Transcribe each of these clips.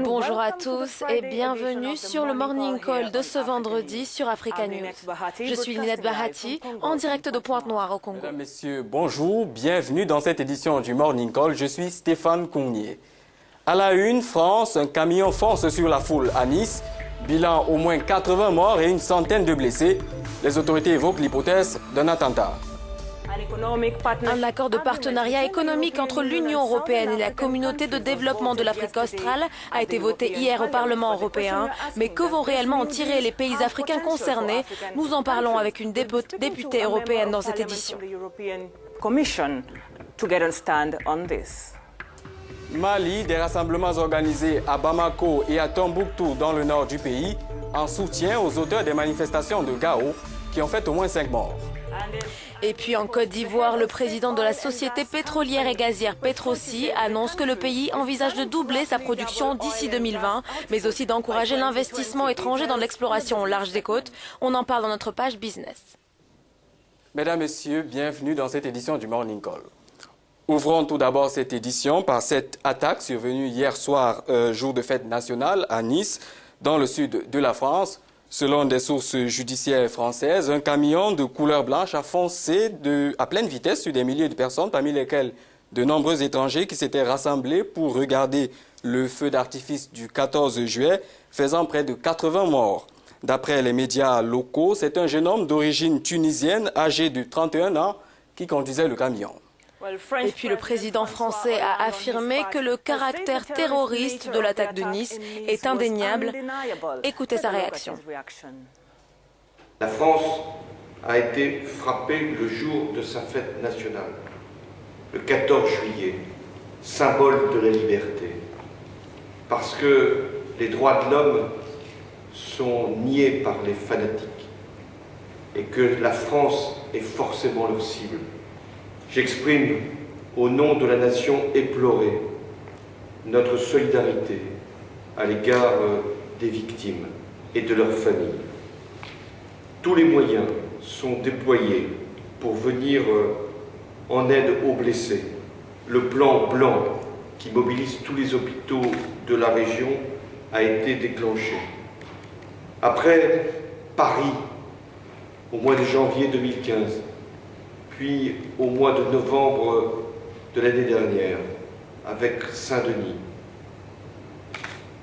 Bonjour à tous et bienvenue sur le Morning Call de ce vendredi sur Africa News. Je suis Linette Bahati, en direct de Pointe-Noire au Congo. Mesdames, Messieurs, bonjour, bienvenue dans cette édition du Morning Call. Je suis Stéphane Cougnier. À la une, France, un camion fonce sur la foule à Nice. Bilan au moins 80 morts et une centaine de blessés. Les autorités évoquent l'hypothèse d'un attentat. Un accord de partenariat économique entre l'Union européenne et la Communauté de développement de l'Afrique australe a été voté hier au Parlement européen. Mais que vont réellement en tirer les pays africains concernés? Nous en parlons avec une députée européenne dans cette édition. Mali, des rassemblements organisés à Bamako et à Tombouctou dans le nord du pays en soutien aux auteurs des manifestations de Gao qui ont fait au moins 5 morts. Et puis en Côte d'Ivoire, le président de la société pétrolière et gazière Petroci annonce que le pays envisage de doubler sa production d'ici 2020, mais aussi d'encourager l'investissement étranger dans l'exploration au large des côtes. On en parle dans notre page business. Mesdames, Messieurs, bienvenue dans cette édition du Morning Call. Ouvrons tout d'abord cette édition par cette attaque survenue hier soir, jour de fête nationale à Nice, dans le sud de la France. Selon des sources judiciaires françaises, un camion de couleur blanche a foncé à pleine vitesse sur des milliers de personnes, parmi lesquelles de nombreux étrangers qui s'étaient rassemblés pour regarder le feu d'artifice du 14 juillet, faisant près de 80 morts. D'après les médias locaux, c'est un jeune homme d'origine tunisienne, âgé de 31 ans, qui conduisait le camion. Et puis le président français a affirmé que le caractère terroriste de l'attaque de Nice est indéniable. Écoutez sa réaction. La France a été frappée le jour de sa fête nationale, le 14 juillet, symbole de la liberté, parce que les droits de l'homme sont niés par les fanatiques et que la France est forcément leur cible. J'exprime, au nom de la nation éplorée, notre solidarité à l'égard des victimes et de leurs familles. Tous les moyens sont déployés pour venir en aide aux blessés. Le plan blanc qui mobilise tous les hôpitaux de la région a été déclenché. Après Paris, au mois de janvier 2015, puis au mois de novembre de l'année dernière, avec Saint-Denis.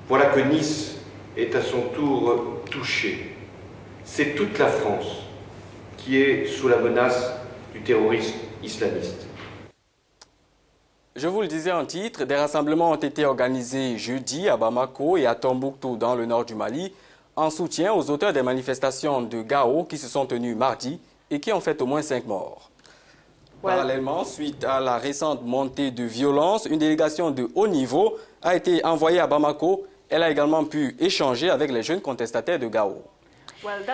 Voilà que Nice est à son tour touchée. C'est toute la France qui est sous la menace du terrorisme islamiste. Je vous le disais en titre, des rassemblements ont été organisés jeudi à Bamako et à Tombouctou dans le nord du Mali, en soutien aux auteurs des manifestations de Gao qui se sont tenues mardi et qui ont fait au moins 5 morts. Parallèlement, suite à la récente montée de violence, une délégation de haut niveau a été envoyée à Bamako. Elle a également pu échanger avec les jeunes contestataires de Gao.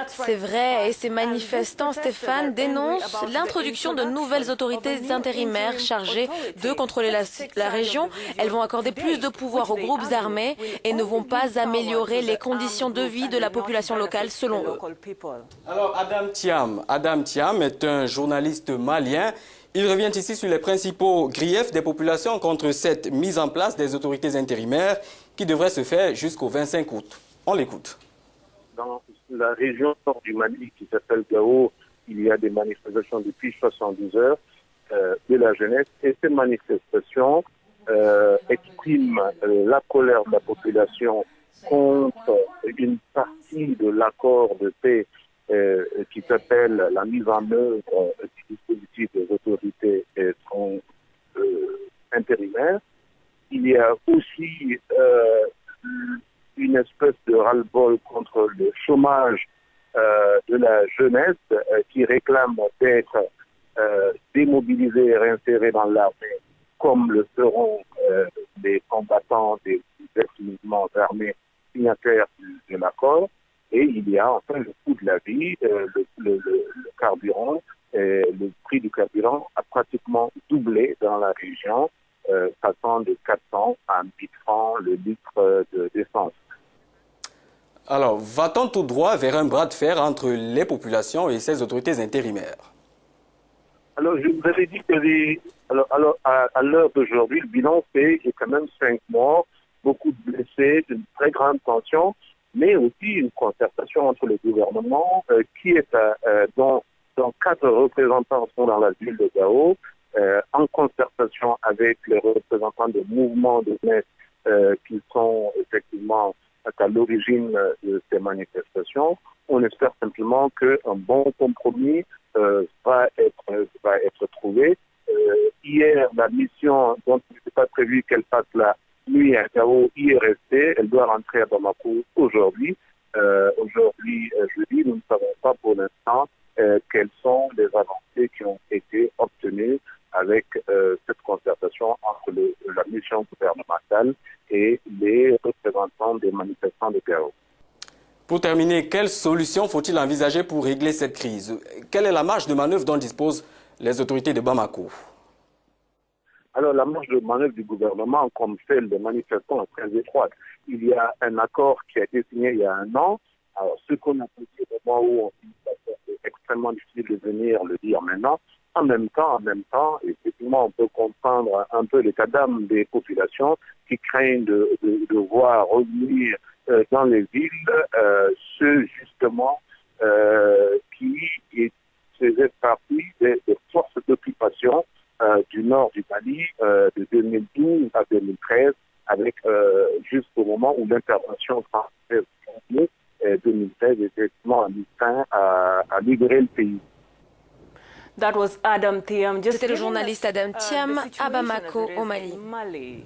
C'est vrai, et ces manifestants, Stéphane, dénoncent l'introduction de nouvelles autorités intérimaires chargées de contrôler la région. Elles vont accorder plus de pouvoir aux groupes armés et ne vont pas améliorer les conditions de vie de la population locale, selon eux. Alors, Adam Thiam est un journaliste malien. Il revient ici sur les principaux griefs des populations contre cette mise en place des autorités intérimaires qui devrait se faire jusqu'au 25 août. On l'écoute. Dans la région nord du Mali qui s'appelle Gao, il y a des manifestations depuis 70 heures de la jeunesse. Et ces manifestations expriment la colère de la population contre une partie de l'accord de paix qui s'appelle la mise en œuvre du dispositif des autorités intérimaires. Il y a aussi une espèce de ras-le-bol contre le chômage de la jeunesse qui réclame d'être démobilisés et réinsérés dans l'armée, comme le seront les combattants des ex-mouvements armés signataires de l'accord. Et il y a enfin le coût de la vie, le carburant. Le prix du carburant a pratiquement doublé dans la région, passant de 400 à 1000 francs le litre d'essence. Alors, va-t-on tout droit vers un bras de fer entre les populations et ces autorités intérimaires? Alors, je vous avais dit que à l'heure d'aujourd'hui, le bilan fait quand même 5 morts beaucoup de blessés, une très grande tension, mais aussi une concertation entre les gouvernements dont 4 représentants sont dans la ville de Gao, en concertation avec les représentants des mouvements de jeunesse qui sont effectivement à l'origine de ces manifestations. On espère simplement qu'un bon compromis va être trouvé. Hier, la mission dont il n'était pas prévu qu'elle passe la nuit à Gao y est restée. Elle doit rentrer à Bamako aujourd'hui. Aujourd'hui, jeudi, nous ne savons pas pour l'instant quelles sont les avancées qui ont été obtenues avec cette concertation entre la mission gouvernementale et les représentants des manifestants de Gao. Pour terminer, quelle solution faut-il envisager pour régler cette crise? Quelle est la marge de manœuvre dont disposent les autorités de Bamako? Alors, la marge de manœuvre du gouvernement, comme celle des manifestants, est très étroite. Il y a un accord qui a été signé il y a un an. Alors, ce qu'on a fait au moment où c'est extrêmement difficile de venir le dire maintenant. En même temps, effectivement, on peut comprendre un peu l'état d'âme des populations qui craignent de voir revenir dans les villes ceux justement qui faisaient partie des forces d'occupation du nord du Mali de 2012 à 2013, avec jusqu'au moment où l'intervention française en 2016 effectivement a mis fin à libérer le pays. C'était le journaliste Adam Thiam à Bamako, au Mali.